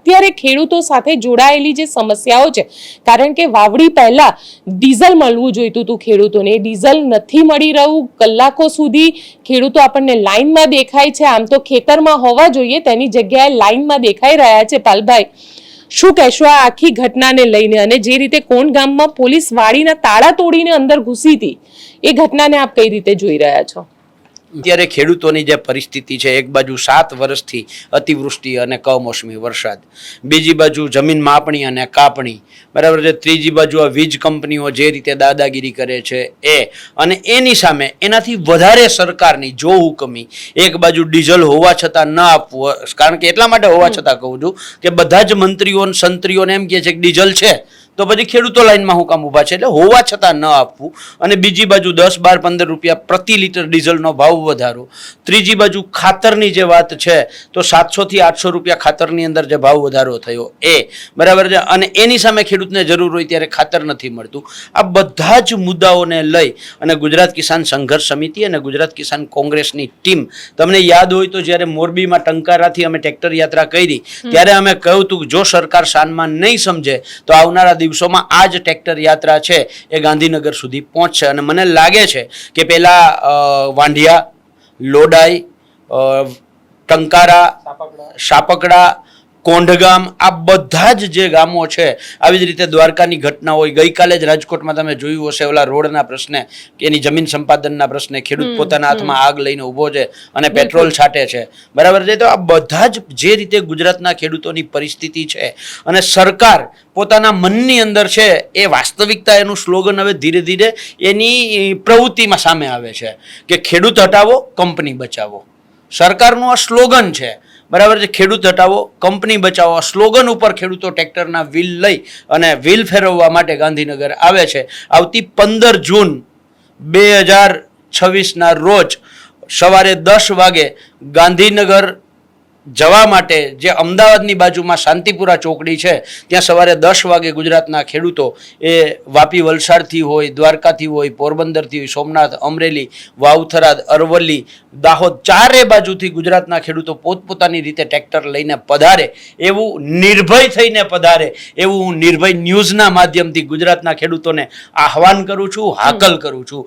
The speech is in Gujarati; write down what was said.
અત્યારે ખેડૂતો સાથે જોડાયેલી જે સમસ્યાઓ છે, કારણ કે વાવડી પહેલા ડીઝલ મળવું જોઈતું હતું ખેડૂતોને, એ ડીઝલ નથી મળી રહ્યું, કલાકો સુધી ખેડૂતો આપણને લાઈનમાં દેખાય છે, આમ તો ખેતરમાં હોવા જોઈએ તેની જગ્યાએ લાઈનમાં દેખાઈ રહ્યા છે. પાલભાઈ, શું કહેશો આ આખી ઘટનાને લઈને, અને જે રીતે કોણ ગામમાં પોલીસ વાડીના તાળા તોડીને અંદર ઘૂસી હતી એ ઘટનાને આપ કઈ રીતે જોઈ રહ્યા છો? અત્યારે ખેડૂતોની જે પરિસ્થિતિ છે, એક બાજુ 7 વર્ષથી અતિવૃષ્ટિ અને કમોસમી વરસાદ, બીજી બાજુ જમીન માપણી અને કાપણી, બરાબર છે, ત્રીજી બાજુ આ વીજ કંપનીઓ જે રીતે દાદાગીરી કરે છે એ, અને એની સામે એનાથી વધારે સરકારની જો હુકમી, એક બાજુ ડીઝલ હોવા છતાં ન આપવું, કારણ કે એટલા માટે હોવા છતાં કહું છું કે બધા જ મંત્રીઓ સંત્રીઓને એમ કહે છે કે ડીઝલ છે તો પછી ખેડૂતો લાઈનમાં હું કામ ઊભા છે, એટલે હોવા છતાં ન આપવું, અને બીજી બાજુ 10, 12, 15 રૂપિયા પ્રતિ લીટર ડીઝલનો ભાવ વધારો, ત્રીજી બાજુ ખાતરની જે વાત છે તો 700 થી 800 રૂપિયા ખાતરની અંદર જે ભાવ વધારો થયો એ, બરાબર છે, અને એની સામે ખેડૂતને જરૂર હોય ત્યારે ખાતર નથી મળતું. આ બધા જ મુદ્દાઓને લઈ અને ગુજરાત કિસાન સંઘર્ષ સમિતિ અને ગુજરાત કિસાન કોંગ્રેસની ટીમ, તમને યાદ હોય તો જ્યારે મોરબીમાં ટંકારાથી અમે ટ્રેક્ટર યાત્રા કરી ત્યારે અમે કહ્યું હતું કે જો સરકાર સાનમાં નહીં સમજે તો આવનારા દિવસોમાં આ જ ટ્રેક્ટર યાત્રા છે એ ગાંધીનગર સુધી પહોંચશે. અને મને લાગે છે કે પેલા વાંઢિયા, લોડાઈ, ટંકારા, સાપકડા, કોંઢગામ, આ બધા જ જે ગામો છે, આવી જ રીતે દ્વારકાની ઘટના હોય, ગઈકાલે જ રાજકોટમાં તમે જોયું હશે ઓલા રોડના પ્રશ્ને, કે એની જમીન સંપાદનના પ્રશ્ને ખેડૂત પોતાના હાથમાં આગ લઈને ઊભો છે અને પેટ્રોલ છાંટે છે, બરાબર છે. તો આ બધા જ જે રીતે ગુજરાતના ખેડૂતોની પરિસ્થિતિ છે અને સરકાર પોતાના મનની અંદર છે એ વાસ્તવિકતા, એનું સ્લોગન હવે ધીરે ધીરે એની પ્રવૃત્તિમાં સામે આવે છે કે ખેડૂત હટાવો, કંપની બચાવો. સરકારનું આ સ્લોગન છે, બરાબર છે, ખેડૂત હટાવો, કંપની બચાવો. સ્લોગન ઉપર ખેડૂતો ટ્રેક્ટરના વ્હીલ લઈ અને વ્હીલ ફેરવવા માટે ગાંધીનગર આવે છે. આવતી 15 જૂન 2026ના રોજ સવારે 10 વાગે ગાંધીનગર જવા માટે જે અમદાવાદની બાજુમાં શાંતિપુરા ચોકડી છે ત્યાં સવારે 10 વાગે ગુજરાતના ખેડૂતો, એ વાપી વલસાડથી હોય, દ્વારકાથી હોય, પોરબંદરથી હોય, સોમનાથ, અમરેલી, વાવથરાદ, અરવલ્લી, દાહોદ, ચારે બાજુથી ગુજરાતના ખેડૂતો પોતપોતાની રીતે ટ્રેક્ટર લઈને પધારે, એવું નિર્ભય થઈને પધારે, એવું હું નિર્ભય ન્યૂઝના માધ્યમથી ગુજરાતના ખેડૂતોને આહવાન કરું છું, હાકલ કરું છું.